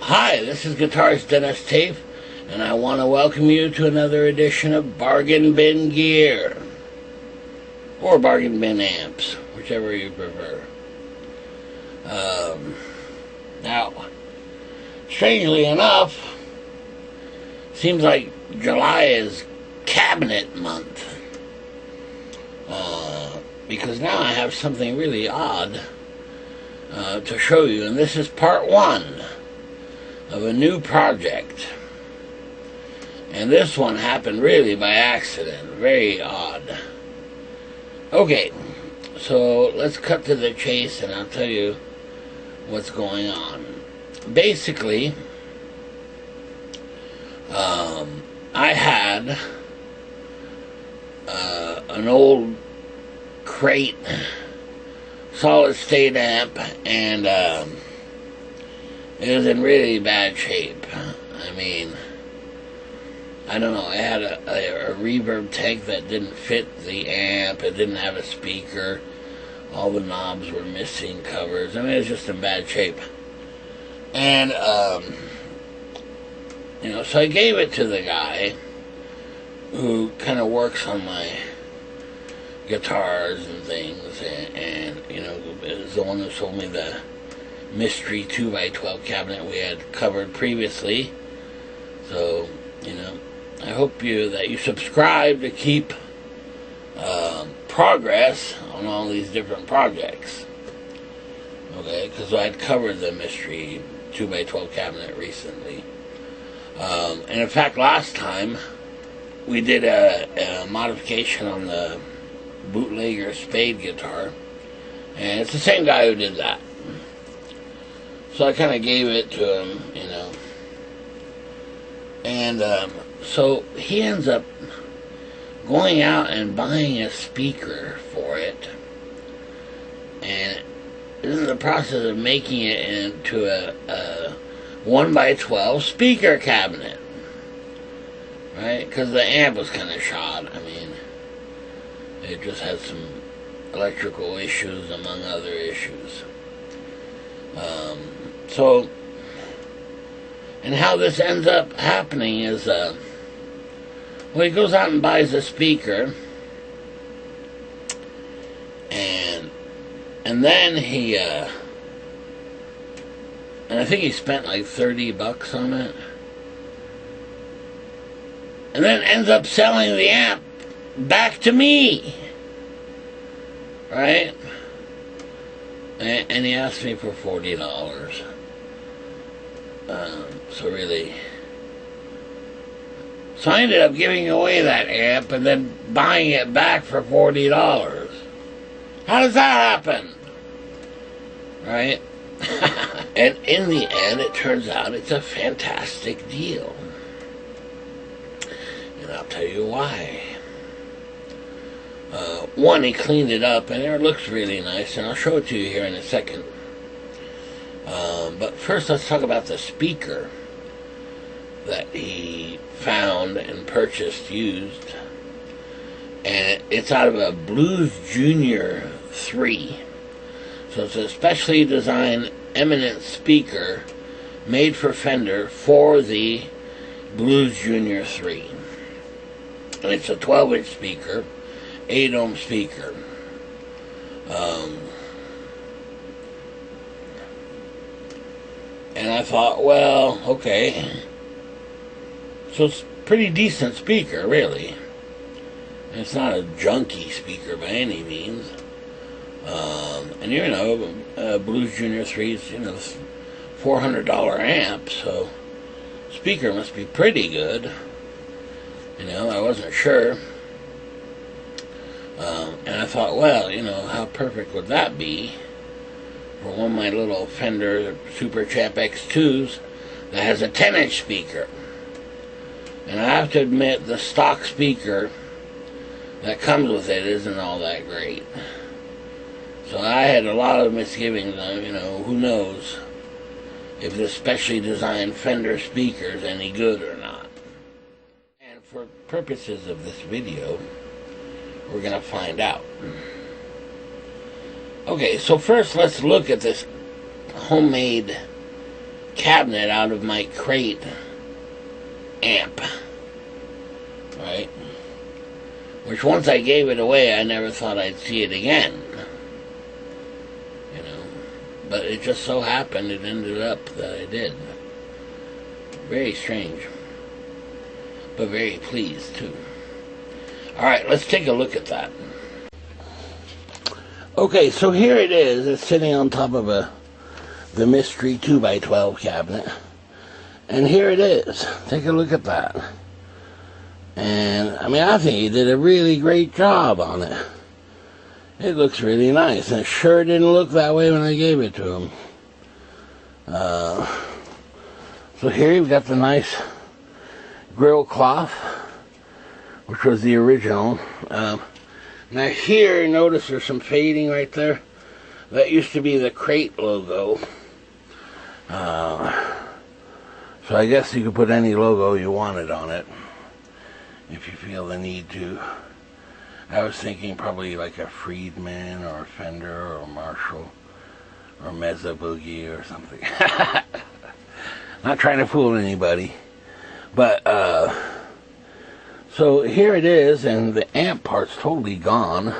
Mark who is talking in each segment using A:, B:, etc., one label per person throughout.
A: Hi, this is guitarist Denis Taaffe, and I want to welcome you to another edition of Bargain Bin Gear. Or Bargain Bin Amps, whichever you prefer. Now, strangely enough, seems like July is cabinet month. Because now I have something really odd to show you, and this is part one of a new project. And this one happened really by accident. Very odd. Okay, so let's cut to the chase and I'll tell you what's going on. Basically, I had an old crate solid state amp, and it was in really bad shape. I mean, I don't know, it had a reverb tank that didn't fit the amp, it didn't have a speaker, all the knobs were missing covers. I mean, it was just in bad shape. And, so I gave it to the guy who kind of works on my guitars and things, and is the one who sold me the mystery 2x12 cabinet we had covered previously. So, I hope that you subscribe to keep progress on all these different projects. Okay, because I had covered the mystery 2x12 cabinet recently. And in fact, last time we did a modification on the bootlegger Spade guitar, and it's the same guy who did that. So I kind of gave it to him, and so he ends up going out and buying a speaker for it, and is in the process of making it into a 1x12 speaker cabinet, right? Because the amp was kind of shot. I mean, it just had some electrical issues among other issues. And how this ends up happening is, he goes out and buys a speaker, and then he, and I think he spent like $30 on it, and then ends up selling the amp back to me, right? And he asked me for $40. So I ended up giving away that amp and then buying it back for $40. How does that happen? Right? And in the end, it turns out it's a fantastic deal. And I'll tell you why. One, he cleaned it up, and it looks really nice, and I'll show it to you here in a second. But first, let's talk about the speaker that he found and purchased used. And it's out of a Blues Junior 3. So it's a specially designed eminent speaker made for Fender for the Blues Junior 3. And it's a 12-inch speaker, 8-ohm speaker. And I thought, well, okay. So it's a pretty decent speaker, really. And it's not a junky speaker by any means. And Blues Junior 3 is, $400 amp, so speaker must be pretty good. I wasn't sure. And I thought, well, how perfect would that be for one of my little Fender Super Champ X2s that has a 10-inch speaker. And I have to admit, the stock speaker that comes with it isn't all that great. So I had a lot of misgivings on, who knows if this specially designed Fender speaker is any good or not. And for purposes of this video, we're going to find out. Okay, so first let's look at this homemade cabinet out of my crate amp, right? Which once I gave it away, I never thought I'd see it again. You know, but it just so happened it ended up that I did. Very strange, but very pleased too. Alright, let's take a look at that. Okay, so here it is. It's sitting on top of the mystery 2x12 cabinet. And here it is. Take a look at that. And, I mean, I think he did a really great job on it. It looks really nice. And it sure didn't look that way when I gave it to him. So here you've got the nice grill cloth, which was the original. Now here, notice there's some fading right there. That used to be the crate logo. So I guess you could put any logo you wanted on it, if you feel the need to. I was thinking probably like a Friedman or a Fender or a Marshall or Mezza Boogie or something. Not trying to fool anybody. But, so here it is, and the amp part's totally gone.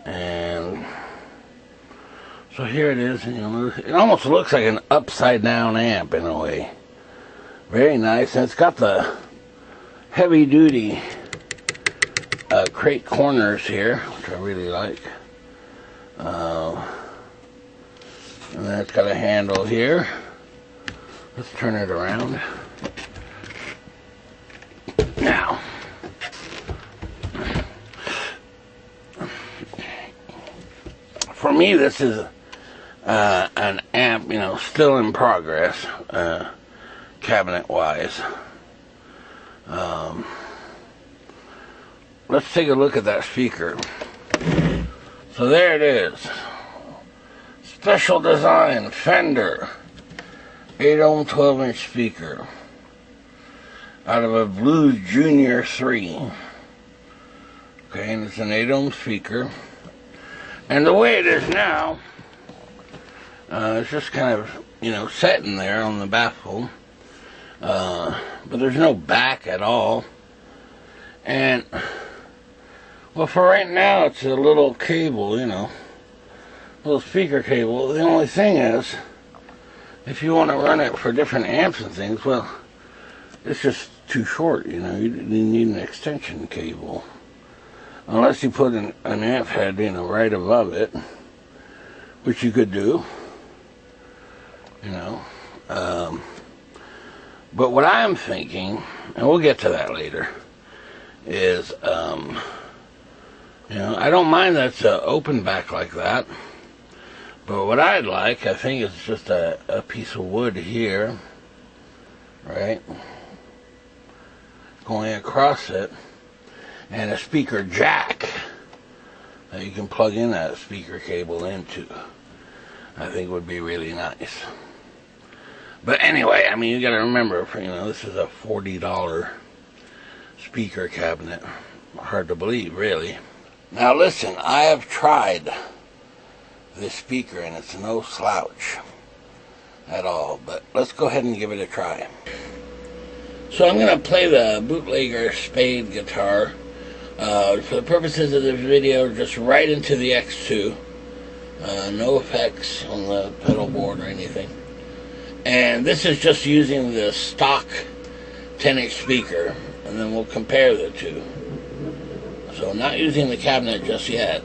A: And so here it is, and you'll notice, it almost looks like an upside down amp in a way. Very nice, and it's got the heavy duty crate corners here, which I really like. And then it's got a handle here. Let's turn it around. Now, for me, this is an amp, you know, still in progress, cabinet-wise. Let's take a look at that speaker. So there it is. Special design Fender 8-ohm 12-inch speaker out of a Blues Junior 3. Okay, and it's an 8-ohm speaker. And the way it is now, it's just kind of, you know, sitting there on the baffle. But there's no back at all. And, well, for right now, it's a little cable, you know, little speaker cable. The only thing is, if you want to run it for different amps and things, well, it's just too short, you know. You need an extension cable. Unless you put an amp head, you know, right above it, which you could do, you know. But what I'm thinking, and we'll get to that later, is, you know, I don't mind that it's open back like that. But what I'd like, I think, is just a piece of wood here, right, going across it, and a speaker jack that you can plug in that speaker cable into. I think would be really nice. But anyway, I mean, you gotta remember, you know, this is a $40 speaker cabinet. Hard to believe, really. Now listen, I have tried this speaker, and it's no slouch at all, but let's go ahead and give it a try. So I'm going to play the bootlegger Spade guitar for the purposes of this video, just right into the X2, no effects on the pedal board or anything, and this is just using the stock 10-inch speaker, and then we'll compare the two. So not using the cabinet just yet.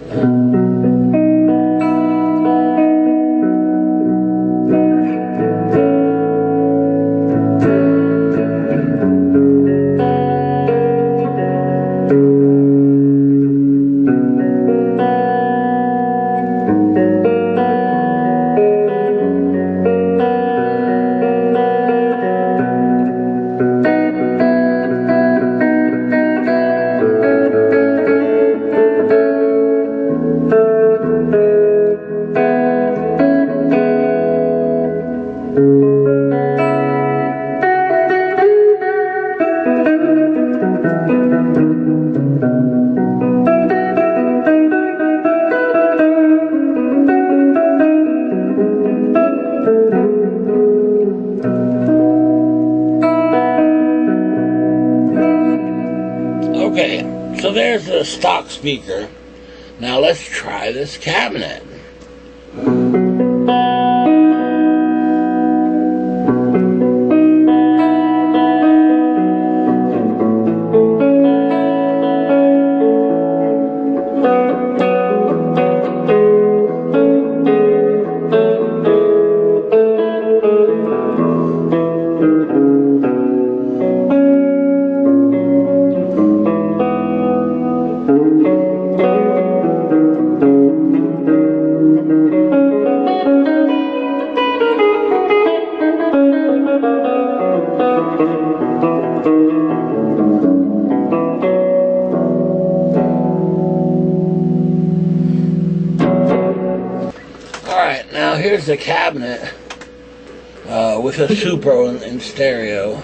A: Okay, so there's the stock speaker. Now let's try this cabinet. Alright, now here's the cabinet with a Supro in stereo.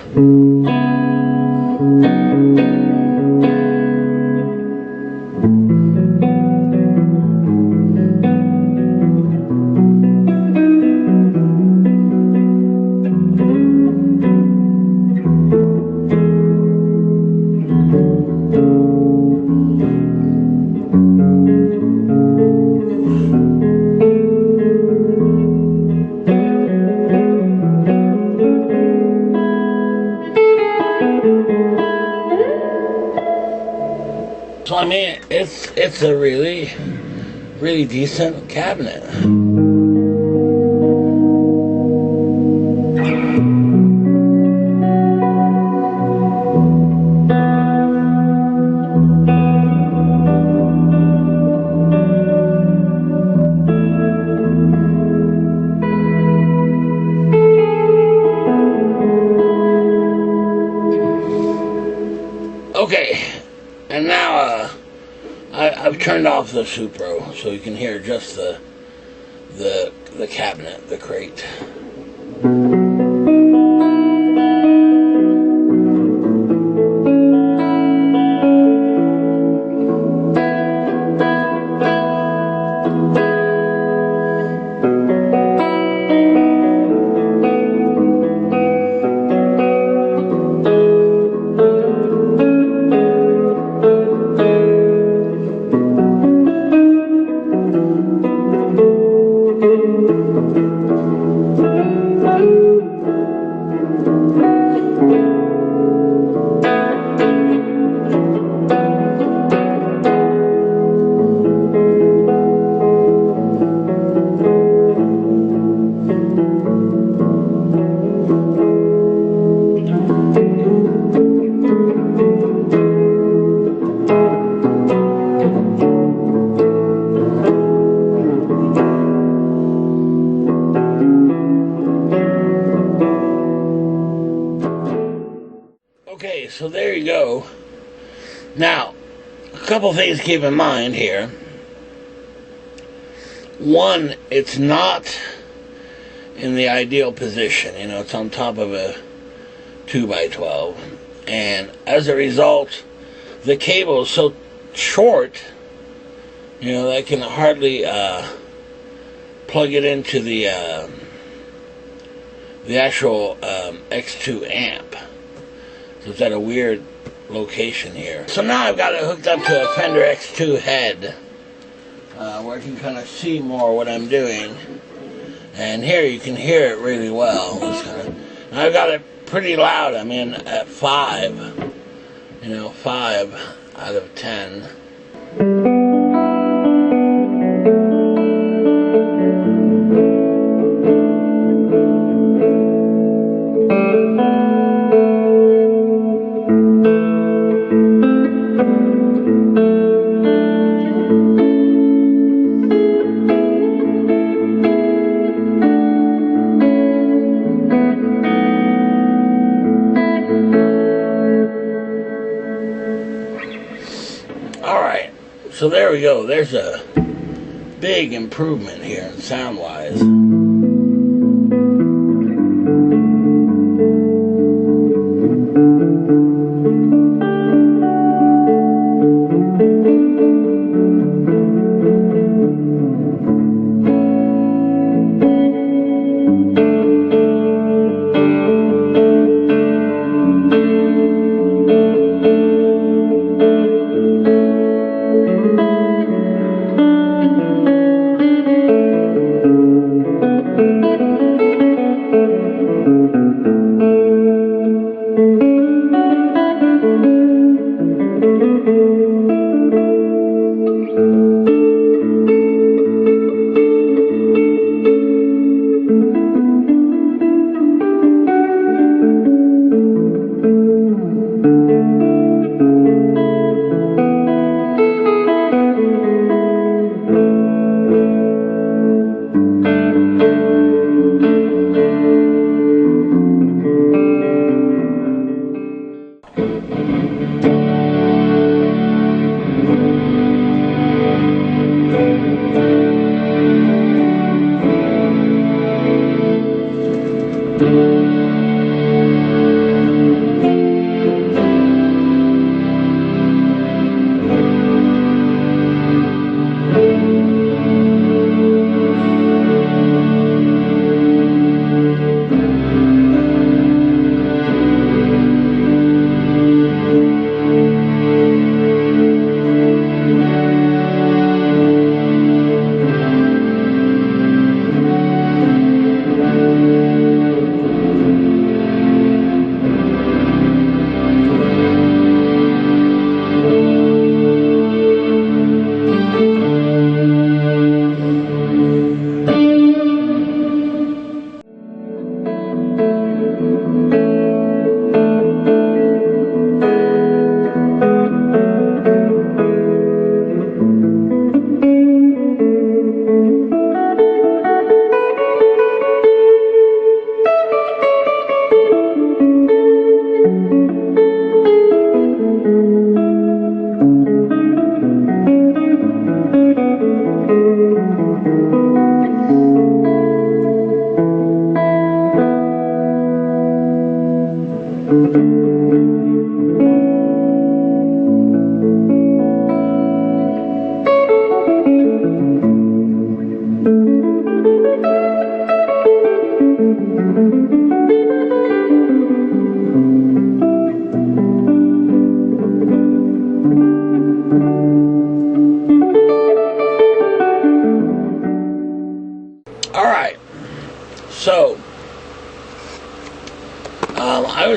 A: So I mean, it's a really decent cabinet. Okay, and now I've turned off the Supro so you can hear just the cabinet, the crate. Okay, so there you go. Now, a couple things to keep in mind here. One, it's not in the ideal position. You know, it's on top of a 2x12. And as a result, the cable is so short, you know, that I can hardly plug it into the actual X2 amp. So it's at a weird location here. So now I've got it hooked up to a Fender X2 head, where I can kind of see more what I'm doing. And here you can hear it really well. And I've got it pretty loud. I'm in at 5. You know, 5 out of 10. Alright, so there we go. There's a big improvement here in sound-wise.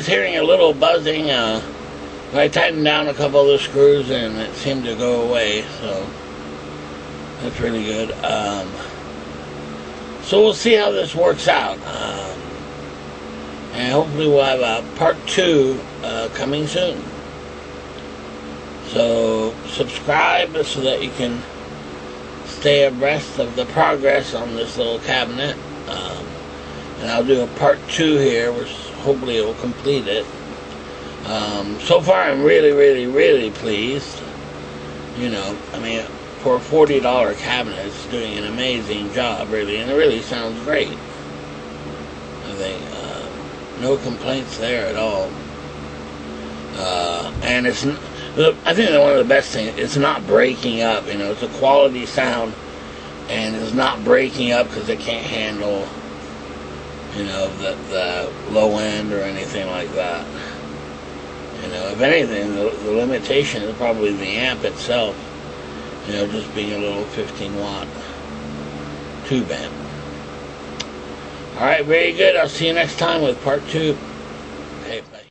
A: was hearing a little buzzing. I tightened down a couple of the screws and it seemed to go away, so that's really good. So we'll see how this works out. And hopefully we'll have a part 2 coming soon. So subscribe so that you can stay abreast of the progress on this little cabinet. And I'll do a part 2 here, which hopefully will complete it. So far I'm really, really, really pleased. You know, I mean, for a $40 cabinet, it's doing an amazing job, really, and it really sounds great. I think no complaints there at all. And it's, I think that one of the best things, it's not breaking up. You know, it's a quality sound, and it's not breaking up because it can't handle, you know, the low end or anything like that. You know, if anything, the limitation is probably the amp itself. You know, just being a little 15-watt tube amp. Alright, very good. I'll see you next time with part 2. Okay, bye.